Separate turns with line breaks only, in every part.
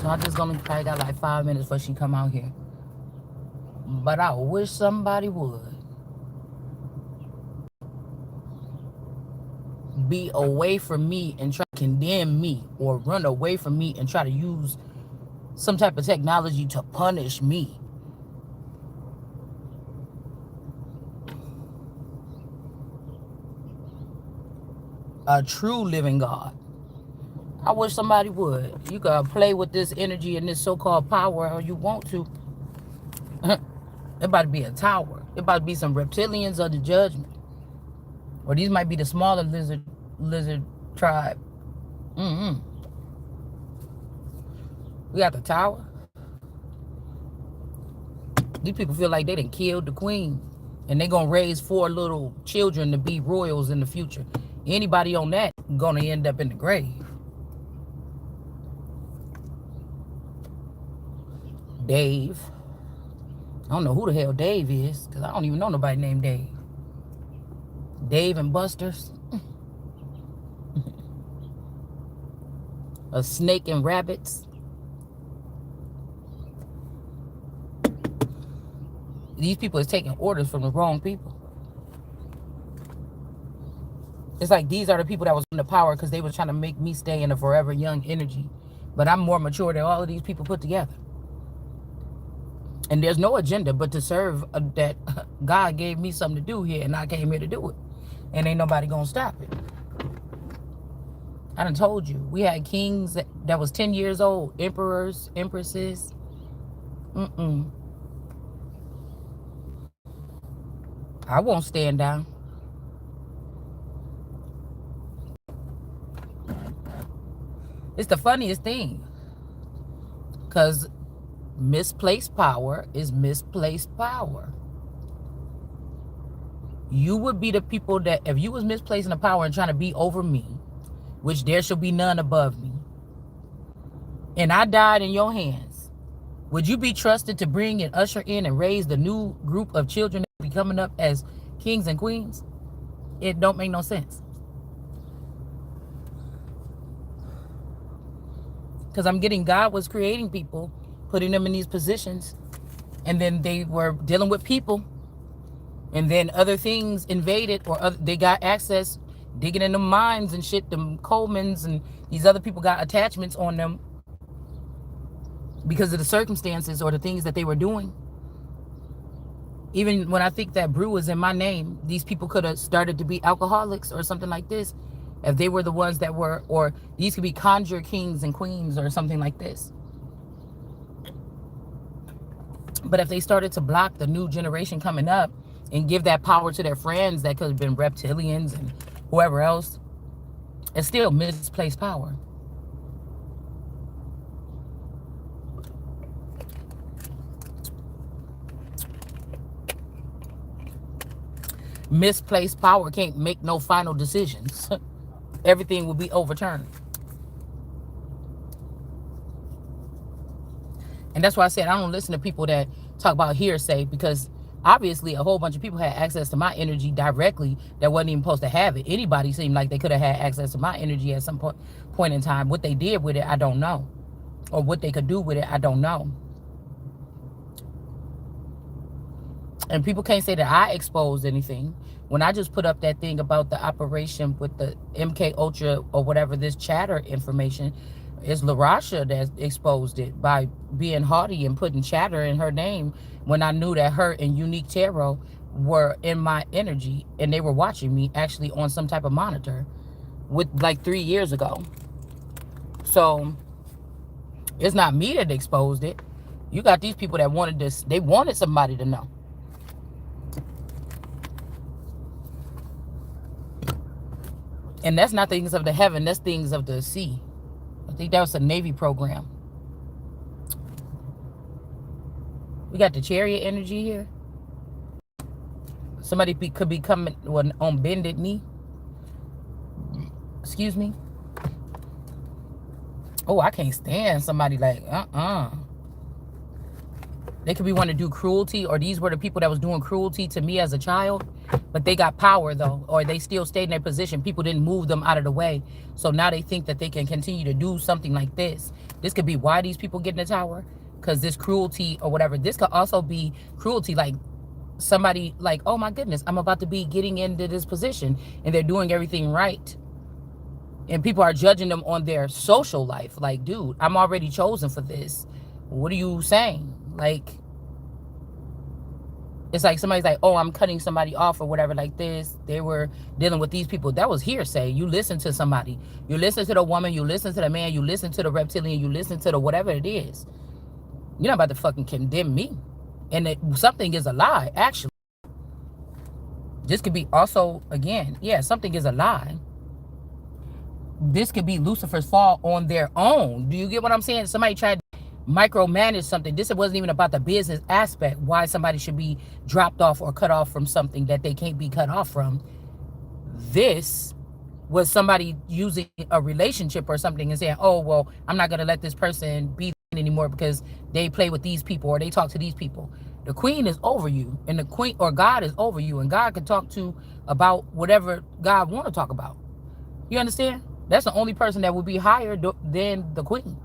So I just gonna probably got like 5 minutes before she come out here. But I wish somebody would be away from me and try to condemn me, or run away from me and try to use some type of technology to punish me. A true living God. I wish somebody would. You can play with this energy and this so-called power how you want to. It about to be a tower. It about to be some reptilians of the judgment. Or these might be the smaller lizard tribe. We got the tower. These people feel like they done killed the queen. And they gonna raise 4 little children to be royals in the future. Anybody on that gonna end up in the grave. Dave. I don't know who the hell Dave is, because I don't even know nobody named Dave. Dave and Buster's. A snake and rabbits. These people is taking orders from the wrong people. It's like these are the people that was in the power because they was trying to make me stay in a forever young energy. But I'm more mature than all of these people put together. And there's no agenda but to serve that God gave me something to do here, and I came here to do it. And ain't nobody gonna stop it. I done told you. We had kings that was 10 years old. Emperors, empresses. I won't stand down. It's the funniest thing. Because misplaced power is misplaced power. You would be the people that, if you was misplacing the power and trying to be over me, which there shall be none above me, and I died in your hands, would you be trusted to bring and usher in and raise the new group of children that will be coming up as kings and queens? It don't make no sense. Because I'm getting God was creating people, putting them in these positions, and then they were dealing with people, and then other things invaded, or they got access, digging in the mines and shit, them Colemans and these other people got attachments on them because of the circumstances or the things that they were doing. Even when I think that brew was in my name, these people could have started to be alcoholics or something like this if they were the ones that were, or these could be conjure kings and queens or something like this. But if they started to block the new generation coming up and give that power to their friends that could have been reptilians and whoever else, it's still misplaced power. Misplaced power can't make no final decisions. Everything will be overturned. And that's why I said I don't listen to people that talk about hearsay, because obviously a whole bunch of people had access to my energy directly that wasn't even supposed to have it. Anybody seemed like they could have had access to my energy at some point in time. What they did with it, I don't know. Or what they could do with it, I don't know. And people can't say that I exposed anything. When I just put up that thing about the operation with the MK Ultra or whatever, this chatter information, it's LaRasha that exposed it by being haughty and putting chatter in her name when I knew that her and Unique Tarot were in my energy and they were watching me actually on some type of monitor with like 3 years ago. So it's not me that exposed it. You got these people that wanted this, they wanted somebody to know. And that's not things of the heaven, that's things of the sea. I think that was a Navy program. We got the chariot energy here. Somebody could be coming on bended knee. Excuse me. Oh, I can't stand somebody like, They could be wanting to do cruelty, or these were the people that was doing cruelty to me as a child, but they got power though, or they still stayed in their position. People didn't move them out of the way. So now they think that they can continue to do something like this. This could be why these people get in the tower, because this cruelty or whatever. This could also be cruelty, like somebody like, oh my goodness, I'm about to be getting into this position and they're doing everything right. And people are judging them on their social life. Like, dude, I'm already chosen for this. What are you saying? Like, it's like somebody's like, oh, I'm cutting somebody off or whatever like this. They were dealing with these people. That was hearsay. You listen to somebody. You listen to the woman. You listen to the man. You listen to the reptilian. You listen to the whatever it is. You're not about to fucking condemn me. And something is a lie, actually. This could be also, again, yeah, something is a lie. This could be Lucifer's fall on their own. Do you get what I'm saying? Somebody tried to micromanage something. This wasn't even about the business aspect, why somebody should be dropped off or cut off from something that they can't be cut off from. This was somebody using a relationship or something and saying, oh, well, I'm not going to let this person be anymore because they play with these people or they talk to these people. The queen is over you, and the queen or God is over you, and God can talk to about whatever God want to talk about. You understand? That's the only person that will be higher than the queen.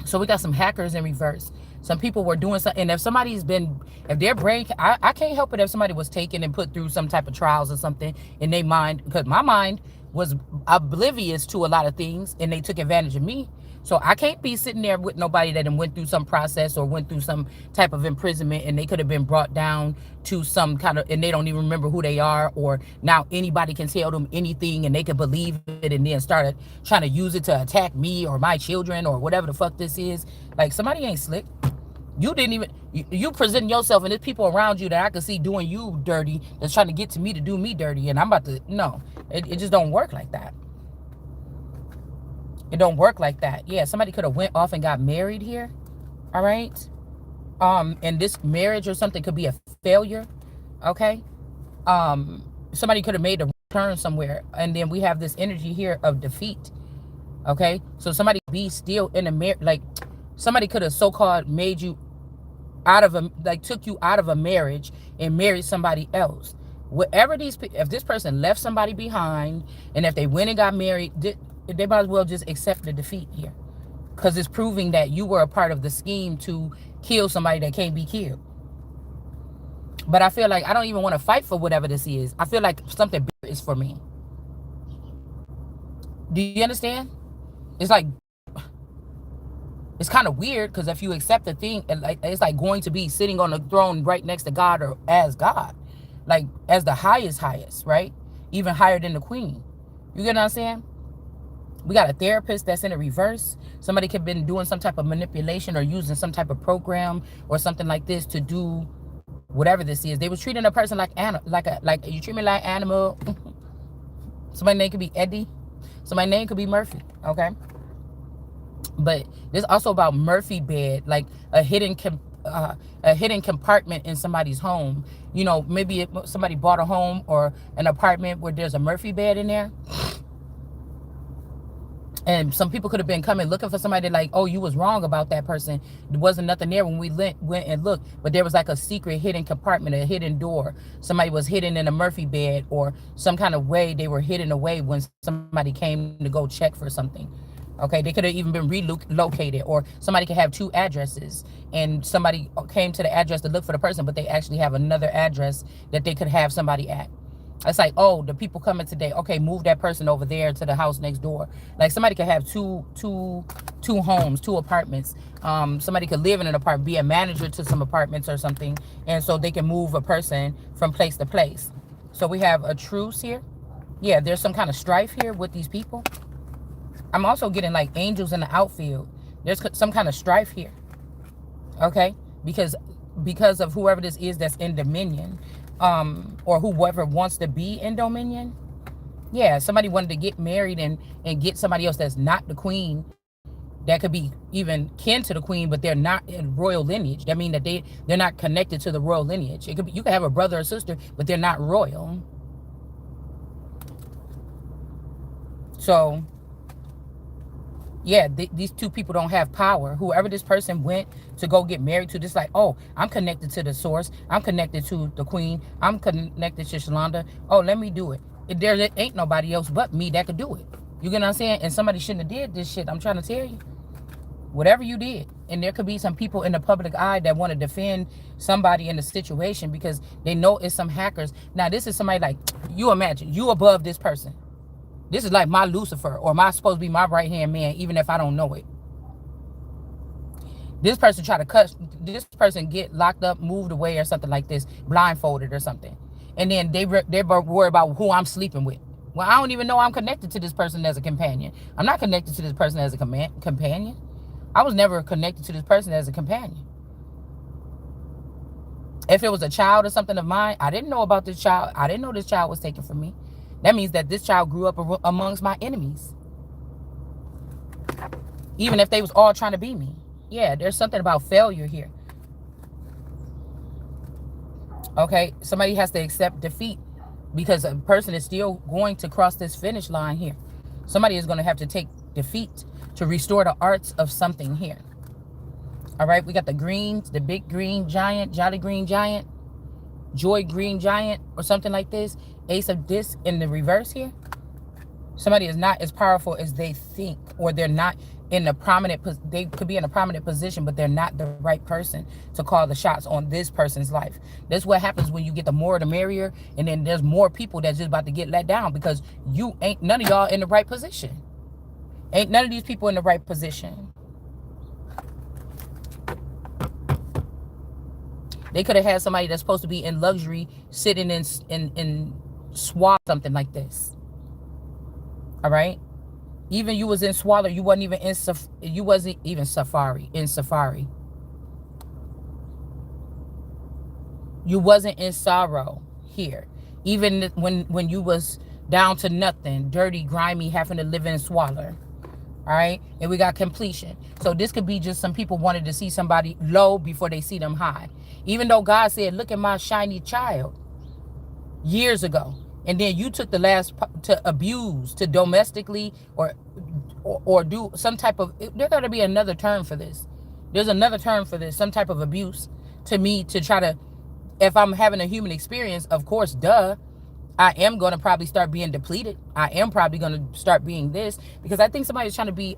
So we got some hackers in reverse. Some people were doing something. And if somebody's been, if their brain, I can't help it if somebody was taken and put through some type of trials or something in their mind. Because my mind was oblivious to a lot of things and they took advantage of me. So I can't be sitting there with nobody that went through some process or went through some type of imprisonment and they could have been brought down to some kind of, and they don't even remember who they are, or now anybody can tell them anything and they can believe it and then start trying to use it to attack me or my children or whatever the fuck this is. Like, somebody ain't slick. You didn't even, you presenting yourself and there's people around you that I can see doing you dirty, that's trying to get to me to do me dirty, and I'm about to, no, it just don't work like that. It don't work like that. Yeah, somebody could have went off and got married here. All right. And this marriage or something could be a failure. Okay. Somebody could have made a turn somewhere. And then we have this energy here of defeat. Okay. So somebody be still in a marriage, like somebody could have so-called made you out of a, like took you out of a marriage and married somebody else. Whatever these, if this person left somebody behind and if they went and got married, they might as well just accept the defeat here, because it's proving that you were a part of the scheme to kill somebody that can't be killed. But I feel like I don't even want to fight for whatever this is. I feel like something bigger is for me. Do you understand? It's like, it's kind of weird, because if you accept the thing, it's like going to be sitting on the throne right next to God, or as God, like as the highest, right? Even higher than the queen. You get what I'm saying? We got a therapist that's in a reverse. Somebody could have been doing some type of manipulation or using some type of program or something like this to do whatever this is. They was treating a person like you treat me like animal. Somebody's name could be Eddie. Somebody's name could be Murphy. Okay. But this also about Murphy bed, like a hidden compartment in somebody's home. You know, maybe somebody bought a home or an apartment where there's a Murphy bed in there. And some people could have been coming looking for somebody like, oh, you was wrong about that person. There wasn't nothing there when we went and looked. But there was like a secret hidden compartment, a hidden door. Somebody was hidden in a Murphy bed, or some kind of way they were hidden away when somebody came to go check for something. Okay, they could have even been relocated, or somebody could have two addresses and somebody came to the address to look for the person, but they actually have another address that they could have somebody at. It's like, oh, the people coming today. Okay, move that person over there to the house next door. Like somebody could have two homes, two apartments. Somebody could live in an apartment, be a manager to some apartments or something, and so they can move a person from place to place. So we have a truce here. Yeah, there's some kind of strife here with these people. I'm also getting like angels in the outfield. There's some kind of strife here. Okay, because of whoever this is that's in dominion. Or whoever wants to be in dominion. Yeah, somebody wanted to get married and get somebody else that's not the queen, that could be even kin to the queen, but they're not in royal lineage. That means that they're not connected to the royal lineage. It could be, you could have a brother or sister, but they're not royal. So Yeah, these two people don't have power. Whoever this person went to go get married to, just like, oh, I'm connected to the source. I'm connected to the queen. I'm connected to Shalonda. Oh, let me do it. There ain't nobody else but me that could do it. You get what I'm saying? And somebody shouldn't have did this shit. I'm trying to tell you. Whatever you did. And there could be some people in the public eye that want to defend somebody in the situation because they know it's some hackers. Now, this is somebody like, you imagine, you above this person. This is like my Lucifer, or my supposed to be my right-hand man, even if I don't know it. This person try to cut, this person get locked up, moved away or something like this, blindfolded or something. And then they're worried about who I'm sleeping with. Well, I don't even know I'm connected to this person as a companion. I'm not connected to this person as a companion. I was never connected to this person as a companion. If it was a child or something of mine, I didn't know about this child. I didn't know this child was taken from me. That means that this child grew up amongst my enemies. Even if they was all trying to be me. Yeah, there's something about failure here. Okay, somebody has to accept defeat because a person is still going to cross this finish line here. Somebody is going to have to take defeat to restore the arts of something here. All right, we got the greens, the big green giant, jolly green giant, joy green giant, or something like this. Ace of disc in the reverse here. Somebody is not as powerful as they think, or they're not in a prominent, they could be in a prominent position, but they're not the right person to call the shots on this person's life. That's what happens when you get the more the merrier, and then there's more people that's just about to get let down because you ain't, none of y'all in the right position. Ain't none of these people in the right position. They could have had somebody that's supposed to be in luxury sitting in swap, something like this. All right. Even you was in Swaller, you wasn't even in Safari. You wasn't in sorrow here. Even when you was down to nothing, dirty, grimy, having to live in Swaller. All right. And we got completion. So this could be just some people wanted to see somebody low before they see them high. Even though God said, look at my shiny child years ago. And then you took the last to abuse, to domestically or do some type of, there got to be another term for this. There's another term for this, some type of abuse to me to try to, if I'm having a human experience, of course, duh, I am going to probably start being depleted. I am probably going to start being this because I think somebody's trying to be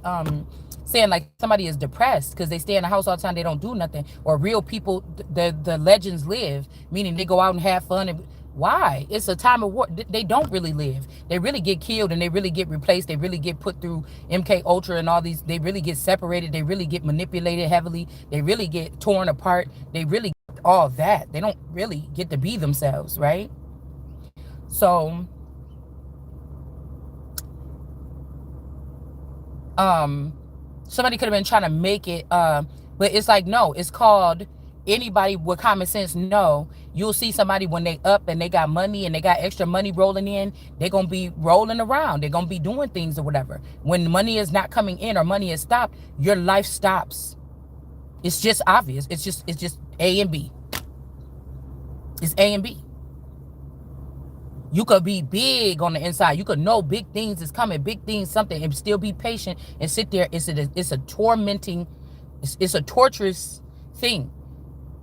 saying like somebody is depressed because they stay in the house all the time, they don't do nothing. Or real people, the legends live, meaning they go out and have fun. And why? It's a time of war. They don't really live. They really get killed and they really get replaced. They really get put through MK Ultra and all these. They really get separated. They really get manipulated heavily. They really get torn apart. They really get all that. They don't really get to be themselves, right? So, somebody could have been trying to make it, but it's like, no, it's called, anybody with common sense know, you'll see somebody when they up and they got money and they got extra money rolling in, they're going to be rolling around. They're going to be doing things or whatever. When money is not coming in or money is stopped, your life stops. It's just obvious. It's just A and B. It's A and B. You could be big on the inside. You could know big things is coming, big things, something, and still be patient and sit there. It's a tormenting, it's a torturous thing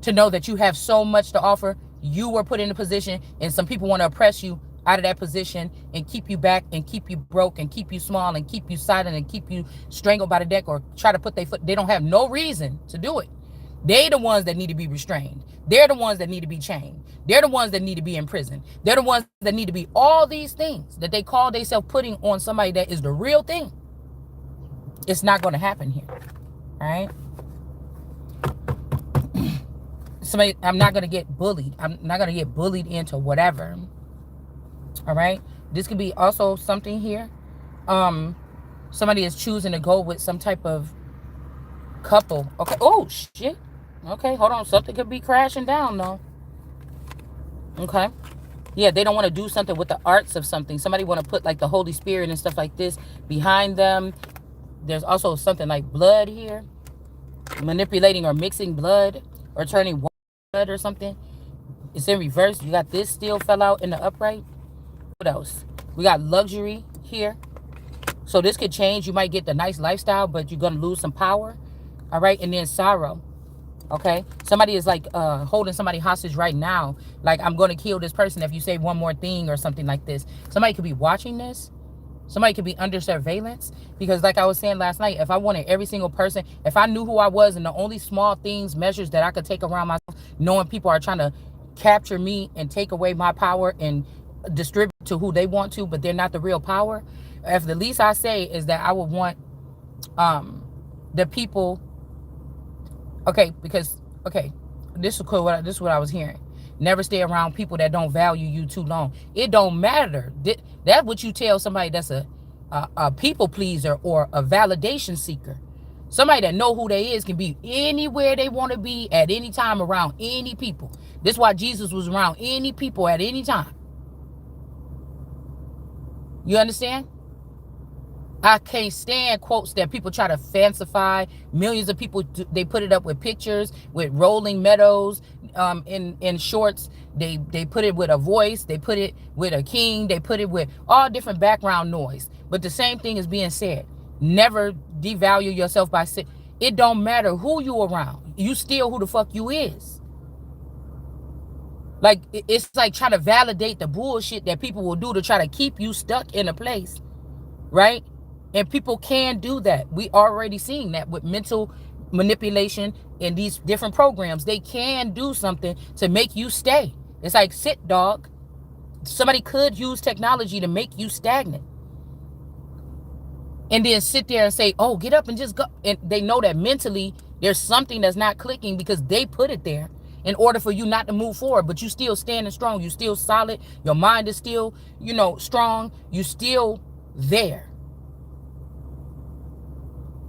to know that you have so much to offer. You were put in a position and some people want to oppress you out of that position and keep you back and keep you broke and keep you small and keep you silent and keep you strangled by the neck or try to put their foot. They don't have no reason to do it. They're the ones that need to be restrained. They're the ones that need to be chained. They're the ones that need to be in prison. They're the ones that need to be all these things that they call themselves putting on somebody that is the real thing. It's not going to happen here. All right? Somebody, I'm not going to get bullied. I'm not going to get bullied into whatever. All right? This could be also something here. Somebody is choosing to go with some type of couple. Okay. Oh, shit. Okay, hold on. Something could be crashing down, though. Okay. Yeah, they don't want to do something with the arts of something. Somebody want to put, like, the Holy Spirit and stuff like this behind them. There's also something like blood here. Manipulating or mixing blood or turning blood or something. It's in reverse. You got this still fell out in the upright. What else? We got luxury here. So this could change. You might get the nice lifestyle, but you're gonna lose some power. All right, and then sorrow. Okay, somebody is like holding somebody hostage right now. Like, I'm gonna kill this person if you say one more thing or something like this. Somebody could be watching this. Somebody could be under surveillance, because like I was saying last night, if I wanted every single person, if I knew who I was and the only small things, measures that I could take around myself, knowing people are trying to capture me and take away my power and distribute to who they want to, but they're not the real power. If the least I say is that I would want the people. Okay, because okay, this is cool. This is what I was hearing. Never stay around people that don't value you too long. It don't matter. That's what you tell somebody that's a people pleaser or a validation seeker. Somebody that know who they is can be anywhere they want to be at any time around any people. This is why Jesus was around any people at any time. You understand? I can't stand quotes that people try to fancify. Millions of people, they put it up with pictures, with rolling meadows, in shorts. They put it with a voice. They put it with a king. They put it with all different background noise. But the same thing is being said. Never devalue yourself by saying, it don't matter who you around. You still who the fuck you is. Like, it's like trying to validate the bullshit that people will do to try to keep you stuck in a place, right? And people can do that. We already seen that with mental manipulation in these different programs. They can do something to make you stay. It's like, sit, dog. Somebody could use technology to make you stagnant. And then sit there and say, oh, get up and just go. And they know that mentally there's something that's not clicking because they put it there in order for you not to move forward. But you still standing strong. You still solid. Your mind is still, strong. You still there.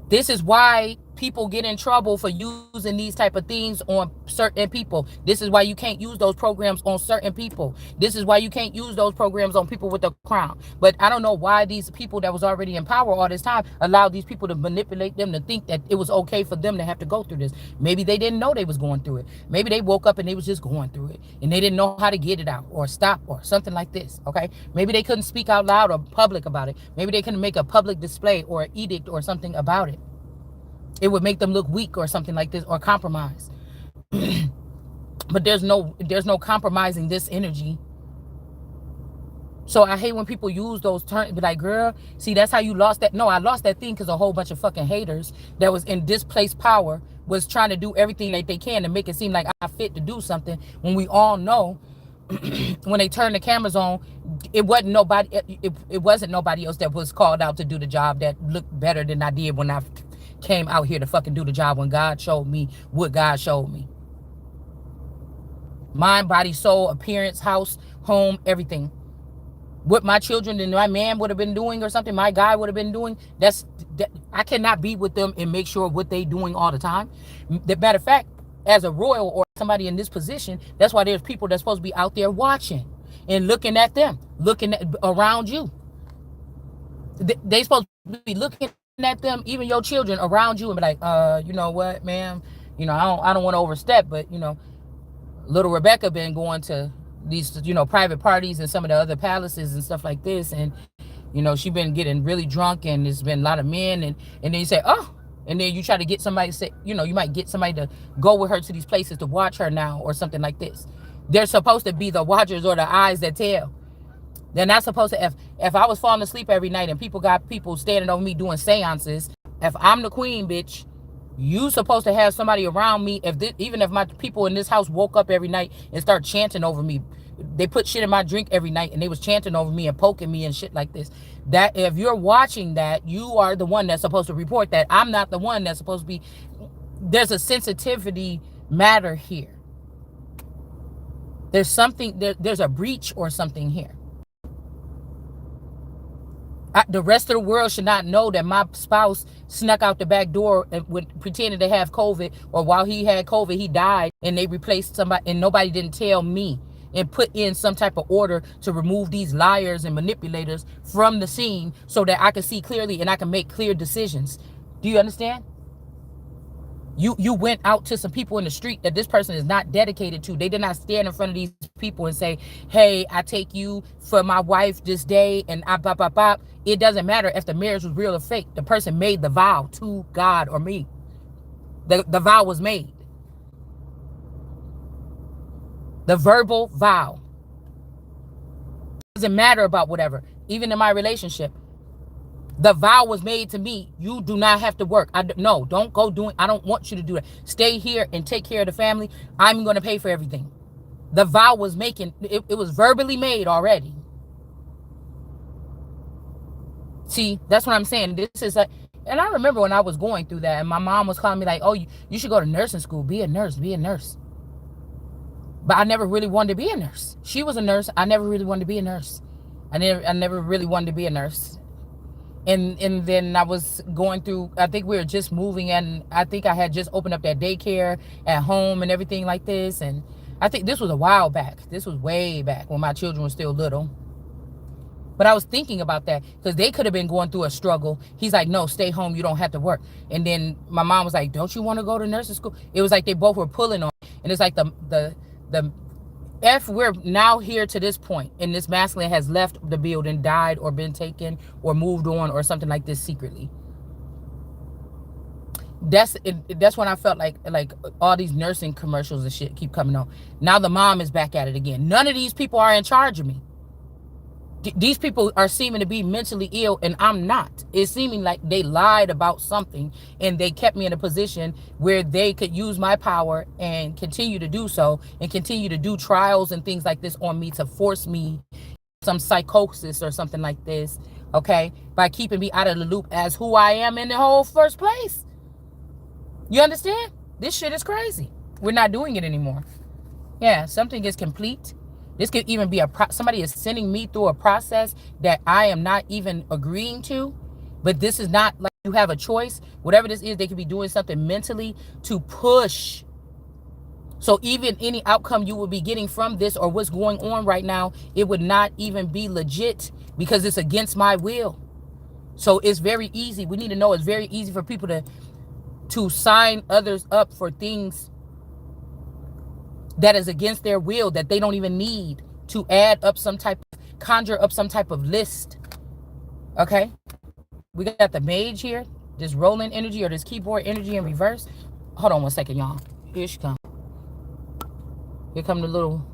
This is why people get in trouble for using these type of things on certain people. This is why you can't use those programs on certain people. This is why you can't use those programs on people with the crown. But I don't know why these people that was already in power all this time allowed these people to manipulate them to think that it was okay for them to have to go through this. Maybe they didn't know they was going through it. Maybe they woke up and they was just going through it and they didn't know how to get it out or stop or something like this. Okay, maybe they couldn't speak out loud or public about it. Maybe they couldn't make a public display or an edict or something about it. It would make them look weak or something like this, or compromise. But there's no compromising this energy. So I hate when people use those terms. Be like, girl, see, that's how you lost that. No, I lost that thing because a whole bunch of fucking haters that was in displaced power was trying to do everything that they can to make it seem like I fit to do something, when we all know when they turn the cameras on, it wasn't nobody else that was called out to do the job that looked better than I did when I came out here to fucking do the job, when God showed me what God showed me. Mind, body, soul, appearance, house, home, everything. What my children and my man would have been doing or something, my guy would have been doing, I cannot be with them and make sure what they doing all the time. The matter of fact, as a royal or somebody in this position, that's why there's people that's supposed to be out there watching and looking at them, looking at around you. They supposed to be looking at them, even your children around you, and be like, you know what, ma'am, I don't want to overstep, but little Rebecca been going to these private parties and some of the other palaces and stuff like this, and she been getting really drunk, and there's been a lot of men, and then you say, oh, and then you try to get somebody to say, you might get somebody to go with her to these places to watch her now or something like this. They're supposed to be the watchers or the eyes that tell. They're not supposed to. If I was falling asleep every night and people standing over me doing seances, if I'm the queen, bitch, you supposed to have somebody around me. Even if my people in this house woke up every night and start chanting over me, they put shit in my drink every night and they was chanting over me and poking me and shit like this. That if you're watching that, you are the one that's supposed to report that. I'm not the one that's supposed to be. There's a sensitivity matter here. There's something. There's a breach or something here. The rest of the world should not know that my spouse snuck out the back door and pretended to have COVID, or while he had COVID, he died, and they replaced somebody, and nobody didn't tell me and put in some type of order to remove these liars and manipulators from the scene so that I can see clearly and I can make clear decisions. Do you understand? You went out to some people in the street that this person is not dedicated to. They did not stand in front of these people and say, hey, I take you for my wife this day, and I bop, bop, bop. It doesn't matter if the marriage was real or fake. The person made the vow to God or me. The vow was made. The verbal vow. It doesn't matter about whatever. Even in my relationship, the vow was made to me. You do not have to work. No, don't go doing. I don't want you to do that. Stay here and take care of the family. I'm going to pay for everything. The vow was making. It was verbally made already. See, that's what I'm saying. This is like, and I remember when I was going through that, and my mom was calling me like, "Oh, you should go to nursing school. Be a nurse. Be a nurse." But I never really wanted to be a nurse. She was a nurse. I never really wanted to be a nurse. I never really wanted to be a nurse. And then I was going through, I think we were just moving, and I think I had just opened up that daycare at home and everything like this. And I think this was a while back. This was way back when my children were still little. But I was thinking about that because they could have been going through a struggle. He's like, no, stay home. You don't have to work. And then my mom was like, don't you want to go to nursing school? It was like they both were pulling on it. And it's like the we're now here to this point, and this masculine has left the building, died, or been taken, or moved on, or something like this secretly. That's when I felt like all these nursing commercials and shit keep coming on. Now the mom is back at it again. None of these people are in charge of me. These people are seeming to be mentally ill, and I'm not. It's seeming like they lied about something, and they kept me in a position where they could use my power and continue to do so, and continue to do trials and things like this on me to force me some psychosis or something like this, okay, by keeping me out of the loop as who I am in the whole first place. You understand? This shit is crazy. We're not doing it anymore. Yeah, something is complete. This could even be somebody is sending me through a process that I am not even agreeing to. But this is not like you have a choice. Whatever this is, they could be doing something mentally to push. So even any outcome you will be getting from this or what's going on right now, it would not even be legit because it's against my will. So it's very easy. We need to know it's very easy for people to sign others up for things that is against their will, that they don't even need, to conjure up some type of list. Okay? We got the mage here, this rolling energy or this keyboard energy in reverse. Hold on one second, y'all. Here she comes. Here come the little